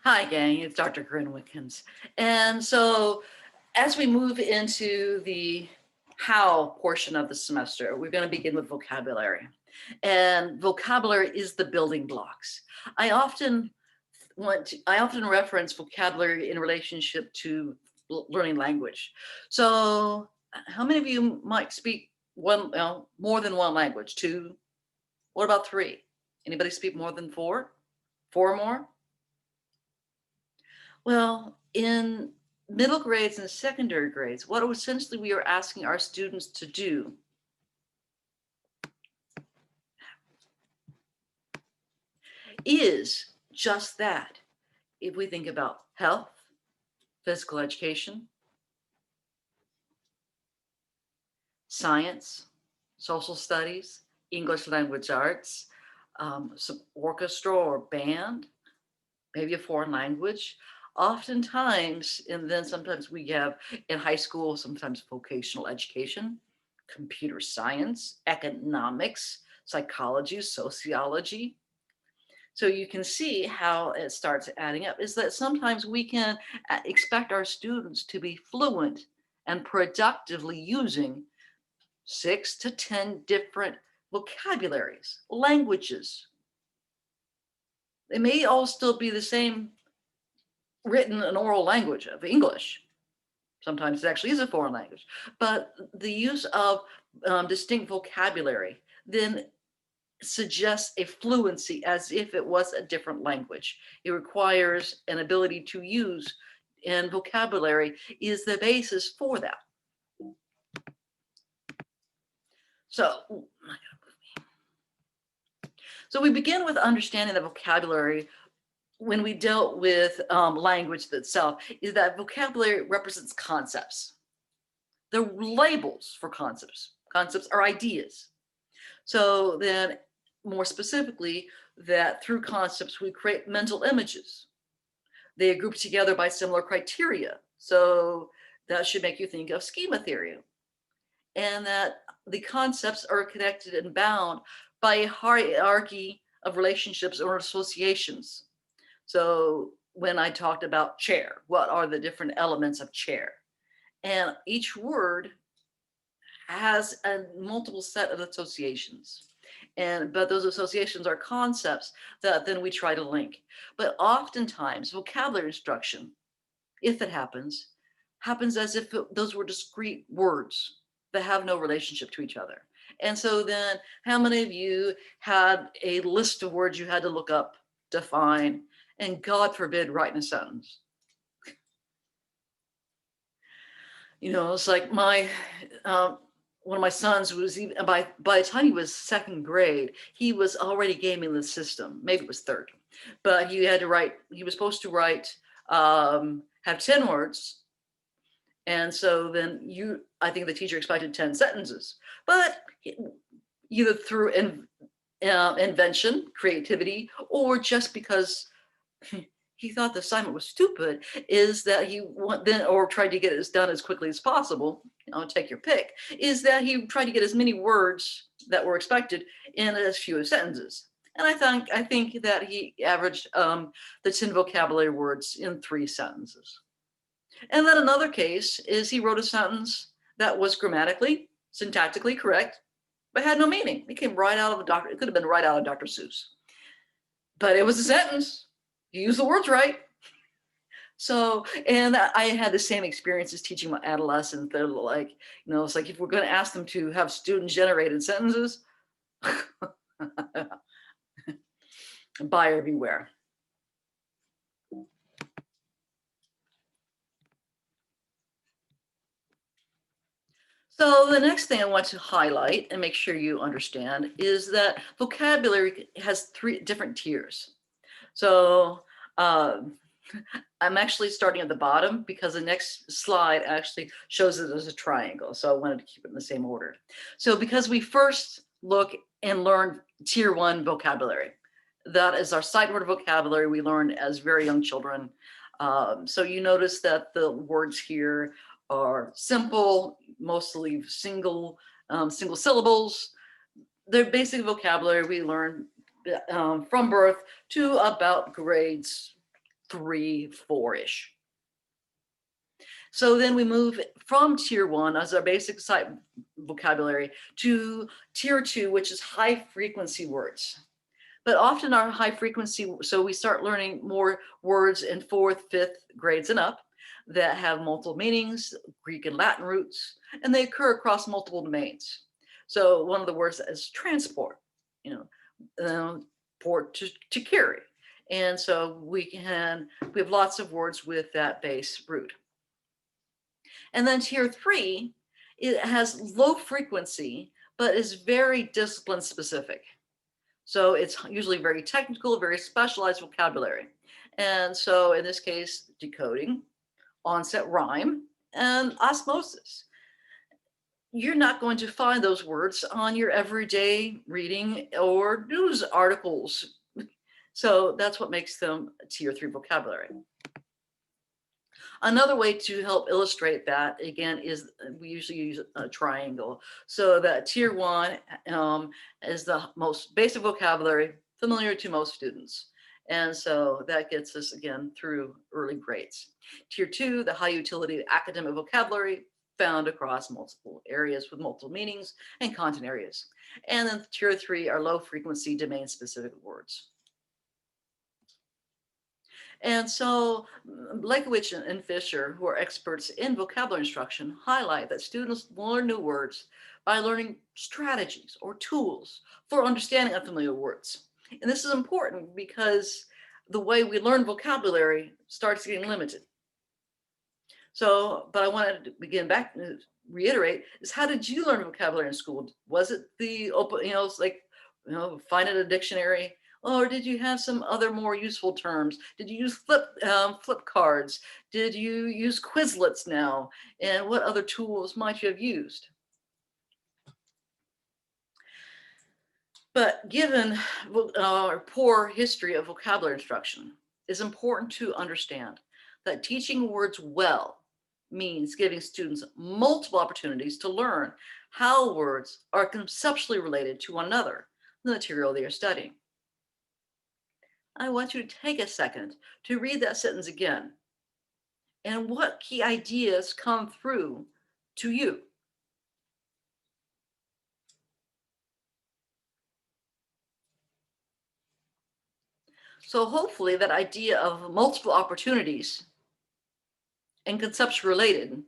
Hi, gang. It's Dr. Corinne Wickens. And so, as we move into the how portion of the semester, we're going to begin with vocabulary. And vocabulary is the building blocks. I often I often reference vocabulary in relationship to learning language. So, how many of you might speak one, more than one language? Two? What about three? Anybody speak more than four? Four or more? Well, in middle grades and secondary grades, what essentially we are asking our students to do is just that. If we think about health, physical education, science, social studies, English language arts, some orchestra or band, maybe a foreign language. Oftentimes, and then sometimes we have in high school, sometimes vocational education, computer science, economics, psychology, sociology. So you can see how it starts adding up is that sometimes we can expect our students to be fluent and productively using 6 to 10 different vocabularies, languages. They may all still be the same written and oral language of English. Sometimes it actually is a foreign language, but the use of distinct vocabulary then suggests a fluency as if it was a different language. It requires an ability to use, and vocabulary is the basis for that. So, so we begin with understanding the vocabulary when we dealt with language itself, is that vocabulary represents concepts. They're labels for concepts. Concepts are ideas. So then more specifically, that through concepts, we create mental images. They are grouped together by similar criteria. So that should make you think of schema theory. And that the concepts are connected and bound by a hierarchy of relationships or associations. So when I talked about chair, what are the different elements of chair? And each word has a multiple set of associations. But those associations are concepts that then we try to link. But oftentimes vocabulary instruction, if it happens as if those were discrete words that have no relationship to each other. And so then how many of you had a list of words you had to look up, define, and God forbid write in a sentence? It's like one of my sons was even by the time he was second grade, he was already gaming the system. Maybe it was third, but he had to write. He was supposed to write have 10 words, and so then I think the teacher expected 10 sentences, but either through invention, creativity, or just because he thought the assignment was stupid, is that he then or tried to get it done as quickly as possible. Take your pick. Is that he tried to get as many words that were expected in as few sentences. And I think that he averaged the 10 vocabulary words in 3 sentences. And then another case is he wrote a sentence that was grammatically, syntactically correct, but had no meaning. It came right out of it could have been right out of Dr. Seuss. But it was a sentence. You use the words right. So, and I had the same experiences teaching my adolescents. They're like, it's like if we're going to ask them to have student generated sentences, buyer beware. So the next thing I want to highlight and make sure you understand is that vocabulary has 3 different tiers. So I'm actually starting at the bottom because the next slide actually shows it as a triangle. So I wanted to keep it in the same order. So because we first look and learn tier 1 vocabulary, that is our sight word vocabulary we learn as very young children. So you notice that the words here are simple, mostly single syllables. They're basic vocabulary we learn from birth to about grades 3, 4-ish. So then we move from tier 1 as our basic vocabulary to tier 2, which is high frequency words. But often our high frequency, so we start learning more words in 4th, 5th grades and up that have multiple meanings, Greek and Latin roots, and they occur across multiple domains. So one of the words is transport, port to carry. And so we have lots of words with that base root. And then tier 3, it has low frequency, but is very discipline specific. So it's usually very technical, very specialized vocabulary. And so in this case, decoding, onset rhyme, and osmosis. You're not going to find those words on your everyday reading or news articles. So that's what makes them tier 3 vocabulary. Another way to help illustrate that, again, is we usually use a triangle. So that tier 1 is the most basic vocabulary familiar to most students. And so that gets us, again, through early grades. Tier 2, the high utility academic vocabulary found across multiple areas with multiple meanings and content areas. And then tier 3 are low frequency domain specific words. And so Blakowicz and Fisher, who are experts in vocabulary instruction, highlight that students learn new words by learning strategies or tools for understanding unfamiliar words. And this is important because the way we learn vocabulary starts getting limited. So, but I wanted to begin back to reiterate is, how did you learn vocabulary in school? Was it the open, find it a dictionary? Or did you have some other more useful terms? Did you use flip cards? Did you use Quizlets now? And what other tools might you have used? But given our poor history of vocabulary instruction, it's important to understand that teaching words well means giving students multiple opportunities to learn how words are conceptually related to one another, the material they are studying. I want you to take a second to read that sentence again and what key ideas come through to you. So hopefully that idea of multiple opportunities and conceptual related, and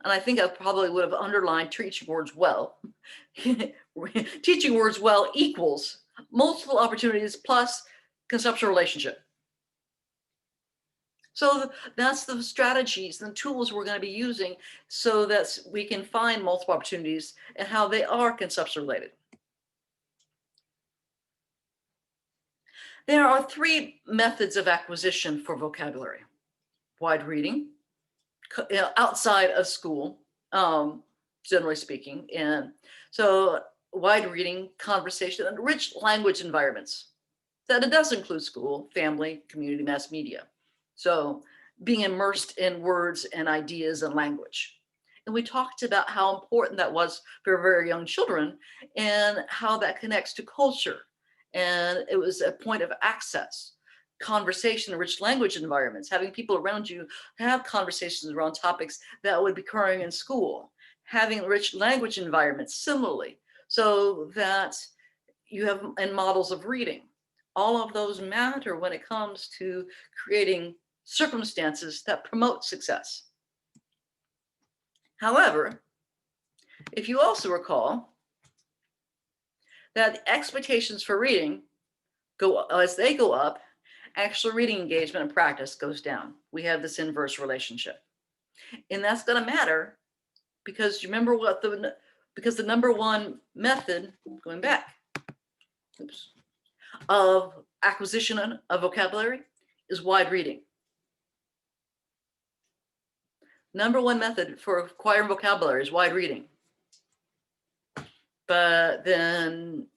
I think I probably would have underlined teaching words well. Teaching words well equals multiple opportunities plus conceptual relationship. So that's the strategies and tools we're going to be using so that we can find multiple opportunities and how they are conceptually related. There are 3 methods of acquisition for vocabulary: wide reading, outside of school, generally speaking. And so wide reading, conversation, and rich language environments. That it does include school, family, community, mass media. So being immersed in words and ideas and language. And we talked about how important that was for very young children and how that connects to culture. And it was a point of access, conversation, rich language environments, having people around you have conversations around topics that would be occurring in school, having rich language environments similarly, so that you have and models of reading. All of those matter when it comes to creating circumstances that promote success. However, if you also recall that the expectations for reading as they go up, actual reading engagement and practice goes down. We have this inverse relationship. And that's going to matter because you remember because the number one method, going back, of acquisition of vocabulary is wide reading. Number one method for acquiring vocabulary is wide reading. But then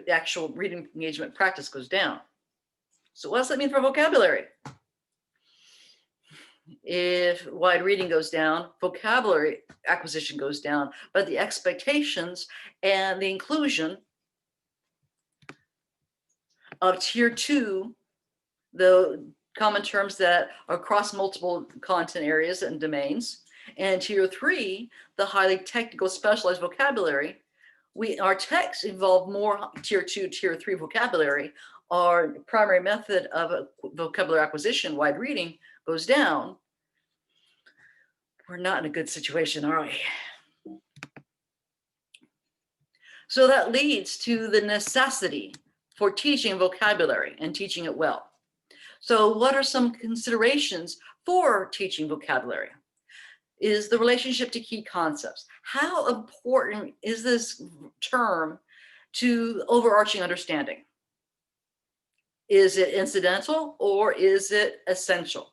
actual reading engagement practice goes down. So what does that mean for vocabulary? If wide reading goes down, vocabulary acquisition goes down, but the expectations and the inclusion of tier 2, the common terms that are across multiple content areas and domains. And tier 3, the highly technical specialized vocabulary. Our texts involve more tier 2, tier 3 vocabulary. Our primary method of vocabulary acquisition, wide reading, goes down. We're not in a good situation, are we? So that leads to the necessity for teaching vocabulary and teaching it well. So what are some considerations for teaching vocabulary? Is the relationship to key concepts. How important is this term to overarching understanding? Is it incidental or is it essential?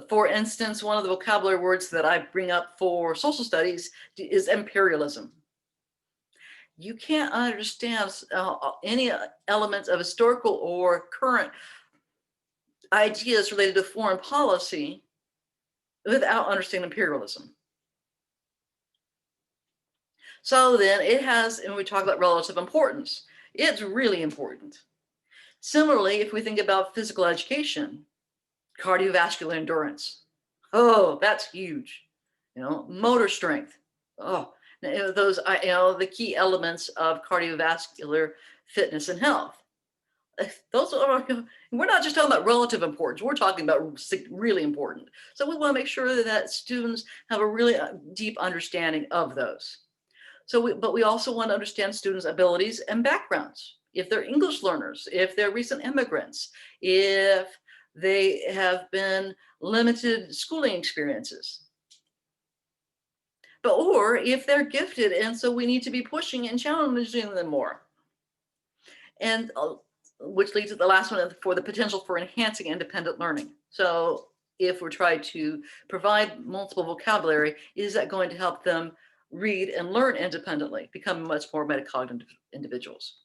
For instance, one of the vocabulary words that I bring up for social studies is imperialism. You can't understand any elements of historical or current ideas related to foreign policy without understanding imperialism. So then it has, and we talk about relative importance, it's really important. Similarly, if we think about physical education, cardiovascular endurance, oh, that's huge. Motor strength, oh, those the key elements of cardiovascular fitness and health. Those are, we're not just talking about relative importance, we're talking about really important. So we want to make sure that students have a really deep understanding of those. But we also want to understand students' abilities and backgrounds. If they're English learners, if they're recent immigrants, if they have been limited schooling experiences, or if they're gifted, and so we need to be pushing and challenging them more. And which leads to the last one, for the potential for enhancing independent learning. So if we're trying to provide multiple vocabulary, is that going to help them read and learn independently, become much more metacognitive individuals?